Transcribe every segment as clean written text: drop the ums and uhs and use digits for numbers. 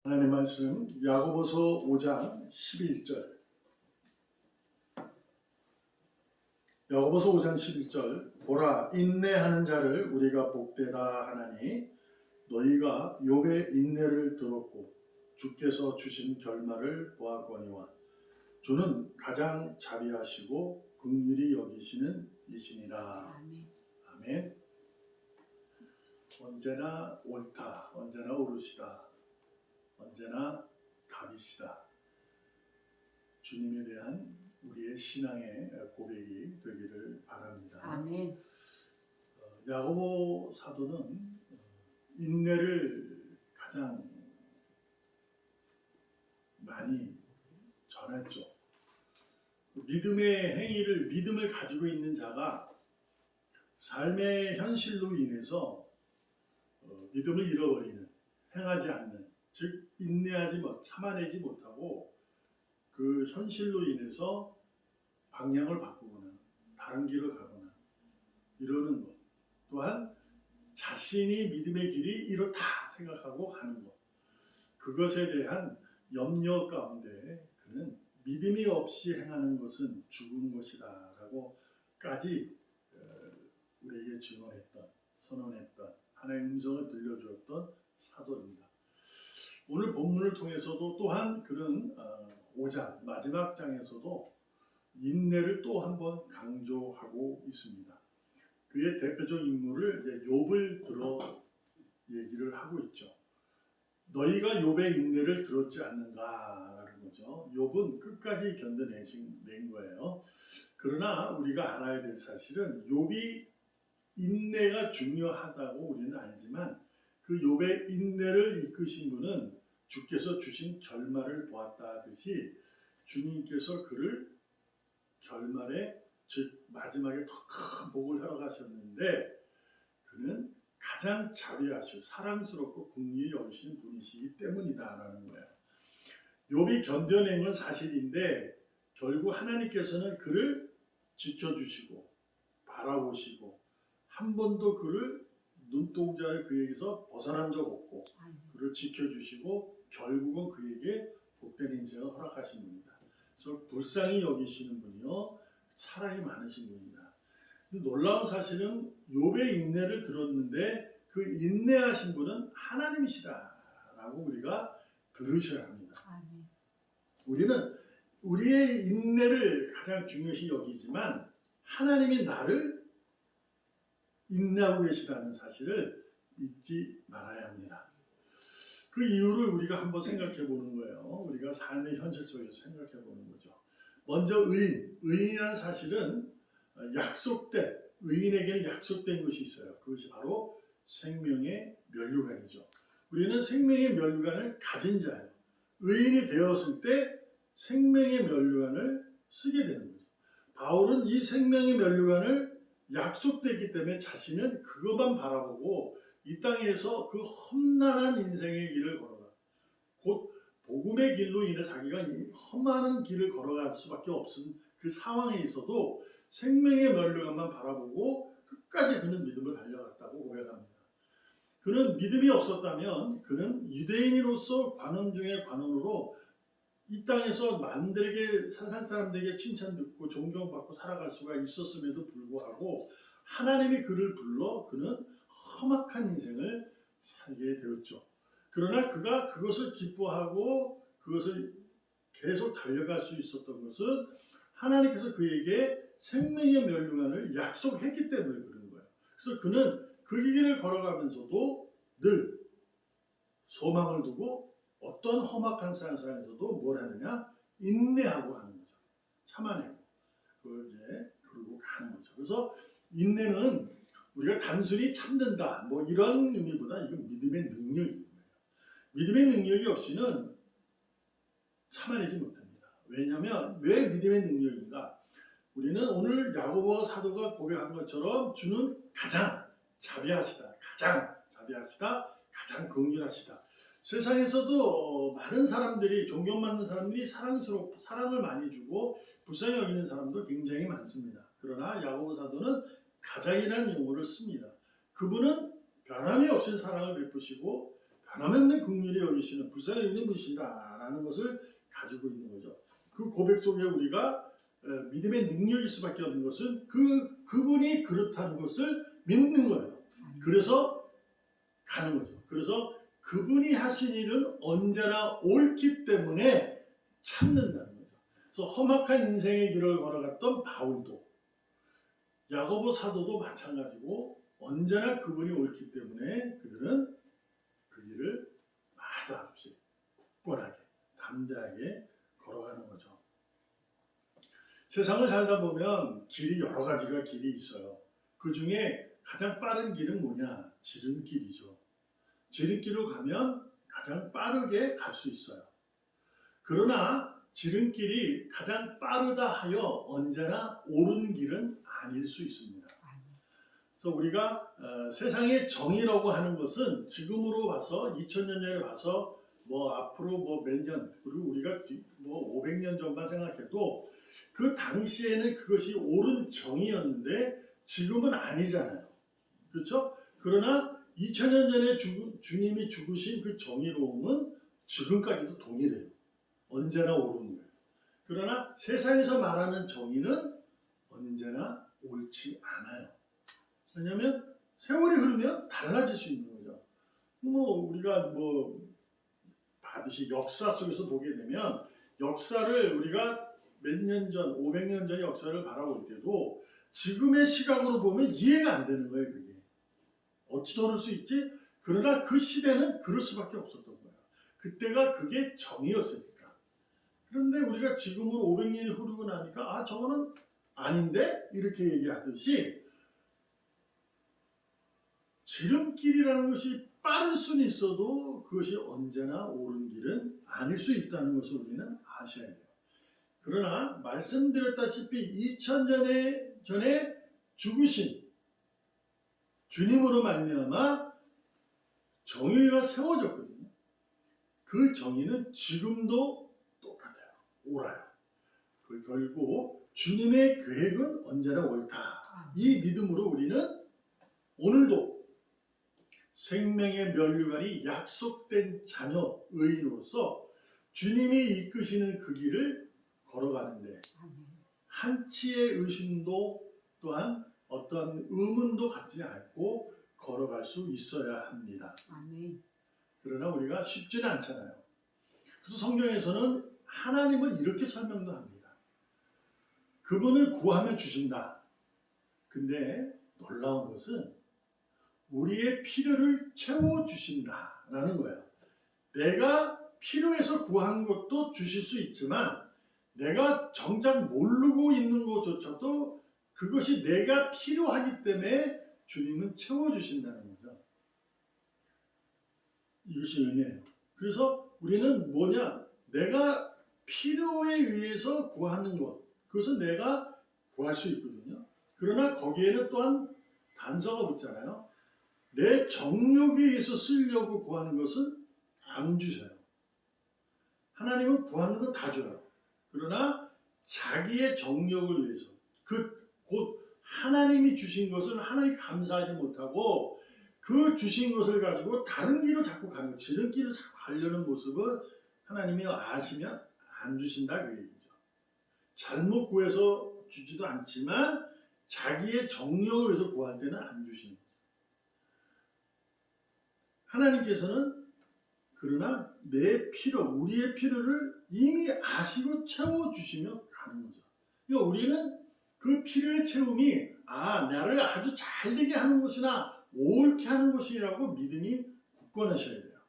하나님 말씀 야고보서 5장 11절. 야고보서 5장 11절. 보라, 인내하는 자를 우리가 복되다 하나니 너희가 욥의 인내를 들었고 주께서 주신 결말을 보았거니와 주는 가장 자비하시고 긍휼히 여기시는 이시니라. 아멘. 아멘. 언제나 옳다, 언제나 옳으시다, 언제나 답이시다. 주님에 대한 우리의 신앙의 고백이 되기를 바랍니다. 아멘. 야고보 사도는 인내를 가장 많이 전했죠. 믿음의 행위를, 믿음을 가지고 있는 자가 삶의 현실로 인해서 믿음을 잃어버리는, 행하지 않는, 즉 인내하지 못, 참아내지 못하고 그 현실로 인해서 방향을 바꾸거나 다른 길을 가거나 이러는 것, 또한 자신이 믿음의 길이 이렇다 생각하고 가는 것, 그것에 대한 염려 가운데 그는 믿음이 없이 행하는 것은 죽은 것이다 라고까지 우리에게 증언했던, 선언했던, 하나의 음성을 들려주었던 사도입니다. 오늘 본문을 통해서도 또한 그는 5장 마지막 장에서도 인내를 또 한 번 강조하고 있습니다. 그의 대표적 인물을 이제 욥을 들어 얘기를 하고 있죠. 너희가 욥의 인내를 들었지 않는가라는 거죠. 욥은 끝까지 견뎌낸 거예요. 그러나 우리가 알아야 될 사실은 욥이 인내가 중요하다고 우리는 알지만 그 욥의 인내를 이끄신 분은 주께서 주신 결말을 보았다 하듯이 주님께서 그를 결말에, 즉 마지막에 더 큰 복을 허락하셨는데 그는 가장 자비하시고 사랑스럽고 긍휼히 여기시는 분이시기 때문이다라는 거예요. 욥이 견뎌낸 건 사실인데 결국 하나님께서는 그를 지켜주시고 바라보시고 한 번도 그를 눈동자의 그에게서 벗어난 적 없고 그를 지켜주시고 결국은 그에게 복된 인생을 허락하신 분이다. 그래서 불쌍히 여기시는 분이요 사랑이 많으신 분이다. 놀라운 사실은 욥의 인내를 들었는데 그 인내하신 분은 하나님이시다라고 우리가 들으셔야 합니다. 아멘. 우리는 우리의 인내를 가장 중요시 여기지만 하나님이 나를 인내하고 계시다는 사실을 잊지 말아야 합니다. 그 이유를 우리가 한번 생각해 보는 거예요. 우리가 삶의 현실 속에서 생각해 보는 거죠. 먼저 의인이라는 사실은 약속된, 의인에게는 약속된 것이 있어요. 그것이 바로 생명의 면류관이죠. 우리는 생명의 면류관을 가진 자예요. 의인이 되었을 때 생명의 면류관을 쓰게 되는 거죠. 바울은 이 생명의 면류관을 약속되기 때문에 자신은 그것만 바라보고 이 땅에서 그 험난한 인생의 길을 걸어가, 곧 복음의 길로 인해 자기가 이 험한 길을 걸어갈 수밖에 없은 그 상황에 있어도 생명의 면류관만 바라보고 끝까지 그는 믿음을 달려갔다고 고백합니다. 그는 믿음이 없었다면 그는 유대인으로서 관원 중에 관원으로 이 땅에서 남들에게, 세상 사람들에게 칭찬 듣고 존경받고 살아갈 수가 있었음에도 불구하고 하나님이 그를 불러 그는 험악한 인생을 살게 되었죠. 그러나 그가 그것을 기뻐하고 그것을 계속 달려갈 수 있었던 것은 하나님께서 그에게 생명의 면류관을 약속했기 때문에 그런 거예요. 그래서 그는 그 길을 걸어가면서도 늘 소망을 두고 어떤 험악한 상황에서도 뭘 하느냐? 인내하고 하는 거죠. 참아내고 그걸 이제 그러고 가는 거죠. 그래서 인내는 우리가 단순히 참는다 뭐 이런 의미보다 이건 믿음의 능력인 거예요. 믿음의 능력이 없이는 참아내지 못합니다. 왜냐하면 왜 믿음의 능력인가? 우리는 오늘 야고보 사도가 고백한 것처럼 주는 가장 자비하시다, 가장 긍휼하시다. 세상에서도 많은 사람들이, 존경받는 사람들이 사랑을 많이 주고 불쌍히 여기는 사람도 굉장히 많습니다. 그러나 야고보 사도는 가장이라는 용어를 씁니다. 그분은 변함이 없인 사랑을 베푸시고 하나님의 긍휼히 여기시는 불쌍히 여기는 분이시다라는 것을 가지고 있는 거죠. 그 고백 속에 우리가 믿음의 능력일 수밖에 없는 것은 그분이 그렇다는 것을 믿는 거예요. 그래서 가는 거죠. 그래서 그분이 하신 일은 언제나 옳기 때문에 참는다는 거죠. 그래서 험악한 인생의 길을 걸어갔던 바울도, 야고보 사도도 마찬가지고 언제나 그분이 옳기 때문에 그들은 그 길을 마다 없이 굳건하게 담대하게 걸어가는 거죠. 세상을 살다 보면 길이 여러 가지가 길이 있어요. 그 중에 가장 빠른 길은 뭐냐? 지름길이죠. 지름길로 가면 가장 빠르게 갈 수 있어요. 그러나 지름길이 가장 빠르다 하여 언제나 옳은 길은 아닐 수 있습니다. 그래서 우리가 세상의 정의라고 하는 것은 지금으로 봐서 2000년 전에 봐서 뭐 앞으로 뭐 몇 년, 그리고 우리가 뭐 500년 전만 생각해도 그 당시에는 그것이 옳은 정의였는데 지금은 아니잖아요. 그렇죠? 그러나 2000년 전에 주님이 죽으신 그 정의로움은 지금까지도 동일해요. 언제나 옳은 거예요. 그러나 세상에서 말하는 정의는 언제나 옳지 않아요. 왜냐하면 세월이 흐르면 달라질 수 있는 거죠. 뭐 우리가 뭐 반드시 역사 속에서 보게 되면 역사를 우리가 몇 년 전, 500년 전의 역사를 바라볼 때도 지금의 시각으로 보면 이해가 안 되는 거예요. 그게 어찌 저럴 수 있지? 그러나 그 시대는 그럴 수밖에 없었던 거예요. 그때가 그게 정이었으니까. 그런데 우리가 지금으로 500년이 흐르고 나니까 아 저거는 아닌데? 이렇게 얘기하듯이 지름길이라는 것이 빠를 수는 있어도 그것이 언제나 옳은 길은 아닐 수 있다는 것을 우리는 아셔야 돼요. 그러나 말씀드렸다시피 2000년 전에 죽으신 주님으로 말미암아 정의가 세워졌거든요. 그 정의는 지금도 똑같아요. 옳아요. 그 결국 주님의 계획은 언제나 옳다. 이 믿음으로 우리는 오늘도 생명의 면류관이 약속된 자녀 의인으로서 주님이 이끄시는 그 길을 걸어가는데 한치의 의심도 또한 어떤 의문도 갖지 않고 걸어갈 수 있어야 합니다. 아멘. 그러나 우리가 쉽지는 않잖아요. 그래서 성경에서는 하나님을 이렇게 설명도 합니다. 그분을 구하면 주신다. 근데 놀라운 것은 우리의 필요를 채워주신다라는 거예요. 내가 필요해서 구한 것도 주실 수 있지만 내가 정작 모르고 있는 것조차도 그것이 내가 필요하기 때문에 주님은 채워주신다는 거죠. 이것이 은혜예요. 그래서 우리는 뭐냐? 내가 필요에 의해서 구하는 것, 그것은 내가 구할 수 있거든요. 그러나 거기에는 또한 단서가 붙잖아요. 내 정욕에 의해서 쓰려고 구하는 것은 안 주셔요. 하나님은 구하는 건 다 줘요. 그러나 자기의 정욕을 위해서 곧 하나님이 주신 것을 하나님이 감사하지 못하고 그 주신 것을 가지고 다른 길로 자꾸 가는 거, 지름길을 자꾸 가려는 모습을 하나님이 아시면 안 주신다 그 얘기죠. 잘못 구해서 주지도 않지만 자기의 정욕을 위해서 구할 때는 안 주시는 거죠. 하나님께서는 그러나 내 필요, 우리의 필요를 이미 아시고 채워주시며 가는 거죠. 그러니까 우리는 그 필요의 채움이 나를 아주 잘되게 하는 것이나 옳게 하는 것이라고 믿음이 굳건하셔야 돼요.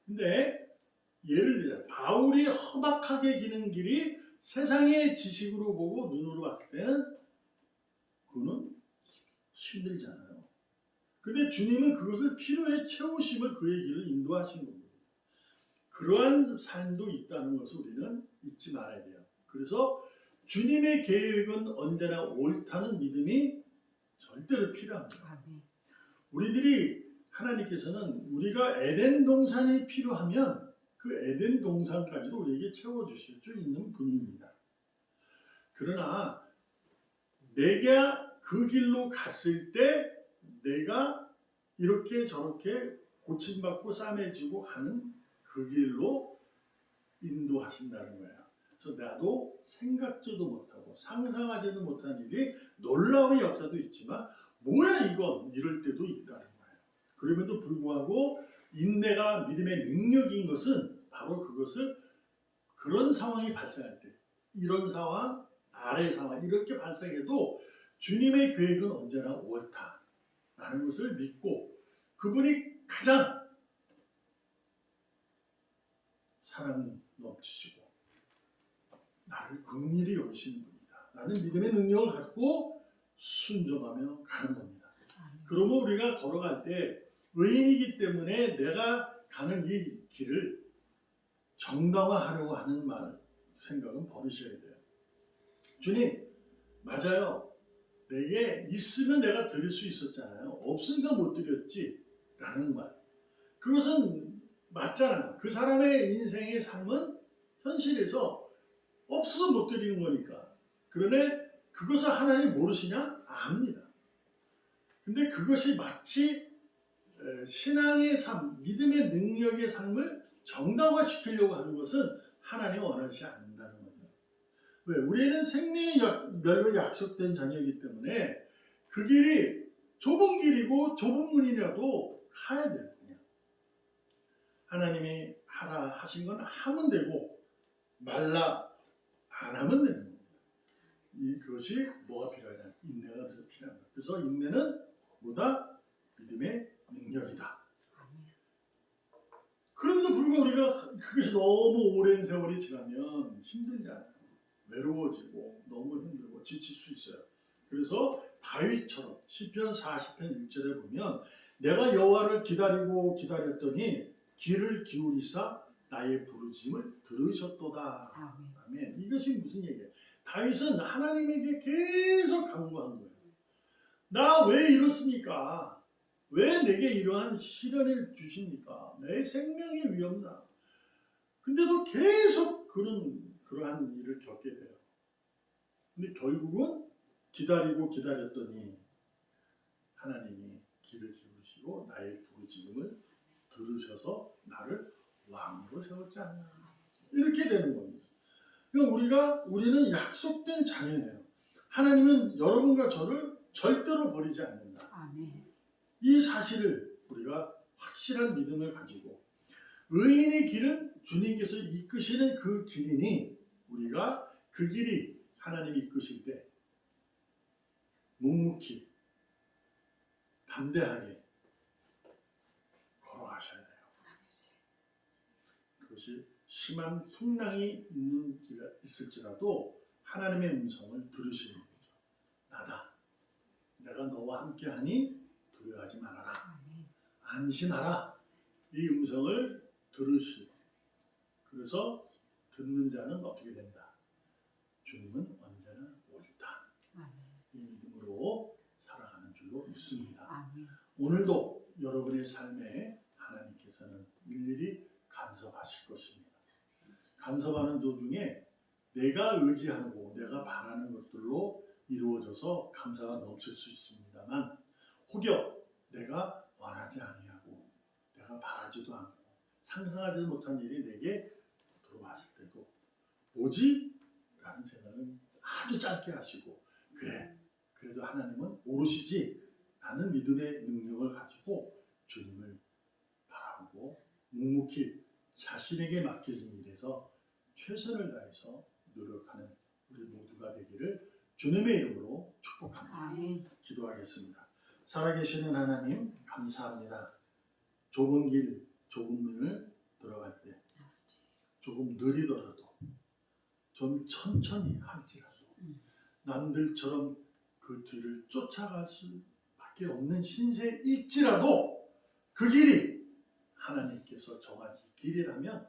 근데 예를 들어 바울이 험악하게 기는 길이 세상의 지식으로 보고 눈으로 봤을 때는 그거는 힘들잖아요. 근데 주님은 그것을 필요에 채우심을 그의 길을 인도하신 겁니다. 그러한 삶도 있다는 것을 우리는 잊지 말아야 돼요. 그래서 주님의 계획은 언제나 옳다는 믿음이 절대로 필요합니다. 우리들이 하나님께서는 우리가 에덴 동산이 필요하면 그 에덴 동산까지도 우리에게 채워주실 수 있는 분입니다. 그러나 내가 그 길로 갔을 때 내가 이렇게 저렇게 고침받고 싸매지고 가는 그 길로 인도하신다는 거예요. 그래서 나도 생각지도 못하고 상상하지도 못한 일이 놀라운 역사도 있지만 뭐야 이건 이럴 때도 있다는 거예요. 그럼에도 불구하고 인내가 믿음의 능력인 것은 바로 그것을 그런 상황이 발생할 때 이런 상황, 아래 상황 이렇게 발생해도 주님의 계획은 언제나 옳다라는 것을 믿고 그분이 가장 사랑 넘치시고 나를 긍휼히 여기시는 분이다 라는 믿음의 능력을 갖고 순종하며 가는 겁니다. 그러면 우리가 걸어갈 때 의인이기 때문에 내가 가는 이 길을 정당화하려고 하는 생각은 버리셔야 돼요. 주님, 맞아요. 내게 있으면 내가 드릴 수 있었잖아요. 없으니까 못 드렸지 라는 말. 그것은 맞잖아요. 그 사람의 인생의 삶은 현실에서 없어서 못 드리는 거니까. 그러네 그것을 하나님 모르시냐? 압니다. 근데 그것이 마치 신앙의 삶, 믿음의 능력의 삶을 정당화시키려고 하는 것은 하나님이 원하지 않는다는 거죠. 왜? 우리는 생명의 멸로 약속된 자녀이기 때문에 그 길이 좁은 길이고 좁은 문이라도 가야 돼요. 그냥. 하나님이 하라 하신 건 하면 되고 말라 안 하면 되는 겁니다. 이것이 뭐가 필요하냐? 인내가 그래서 필요한 거예요. 그래서 인내는 뭐다? 믿음의 능력이다. 그럼에도 불구하고 우리가 그것이 너무 오랜 세월이 지나면 힘들잖아요. 외로워지고 너무 힘들고 지칠 수 있어요. 그래서 다윗처럼 시편 40편 1절에 보면 내가 여호와를 기다리고 기다렸더니 귀를 기울이사 나의 부르짖음을 들으셨도다. 아멘. 이것이 무슨 얘기예요? 다윗은 하나님에게 계속 간구한 거예요. 나 왜 이렇습니까? 왜 내게 이러한 시련을 주십니까? 내 생명의 위험나. 근데도 계속 그러한 일을 겪게 돼요. 근데 결국은 기다리고 기다렸더니 하나님이 귀를 기울이시고 나의 부르짖음을 들으셔서 나를 왕으로 세웠지 않나. 이렇게 되는 겁니다. 그러니까 우리는 약속된 자녀예요. 하나님은 여러분과 저를 절대로 버리지 않는다. 아멘. 이 사실을 우리가 확실한 믿음을 가지고 의인의 길은 주님께서 이끄시는 그 길이니 우리가 그 길이 하나님이 이끄실 때 묵묵히 담대하게 걸어가셔야 돼요. 그것이 심한 풍랑이 있을지라도 하나님의 음성을 들으시는 거죠. 나다. 내가 너와 함께하니 두려워하지 말아라. 안심하라. 이 음성을 들으시고 그래서 듣는 자는 어떻게 된다? 주님은 언제나 옳다. 이 믿음으로 살아가는 줄로 믿습니다. 오늘도 여러분의 삶에 하나님께서는 일일이 간섭하실 것입니다. 간섭하는 도중에 내가 의지하고 내가 바라는 것들로 이루어져서 감사가 넘칠 수 있습니다만 혹여 내가 원하지 아니하고 내가 바라지도 않고 상상하지 못한 일이 내게 들어왔을 때도 뭐지? 라는 생각은 아주 짧게 하시고 그래 그래도 하나님은 오르시지 라는 믿음의 능력을 가지고 주님을 바라보고 묵묵히 자신에게 맡겨진 일에서 최선을 다해서 노력하는 우리 모두가 되기를 주님의 이름으로 축복합니다. 아멘. 기도하겠습니다. 살아계시는 하나님 감사합니다. 좁은 길, 좁은 문을 들어갈 때 조금 느리더라도 좀 천천히 할지라도 남들처럼 그 뒤를 쫓아갈 수밖에 없는 신세일지라도 그 길이 하나님께서 정하신 길이라면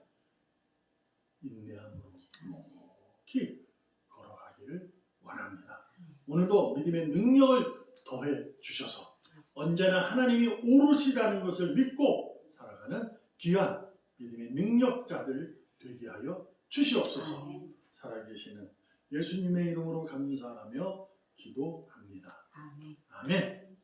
인내함으로 묵묵히 걸어가기를 원합니다. 오늘도 믿음의 능력을 더해 주셔서 언제나 하나님이 오르시다는 것을 믿고 살아가는 귀한 믿음의 능력자들 되게 하여 주시옵소서. 살아계시는 예수님의 이름으로 감사하며 기도합니다. 아멘.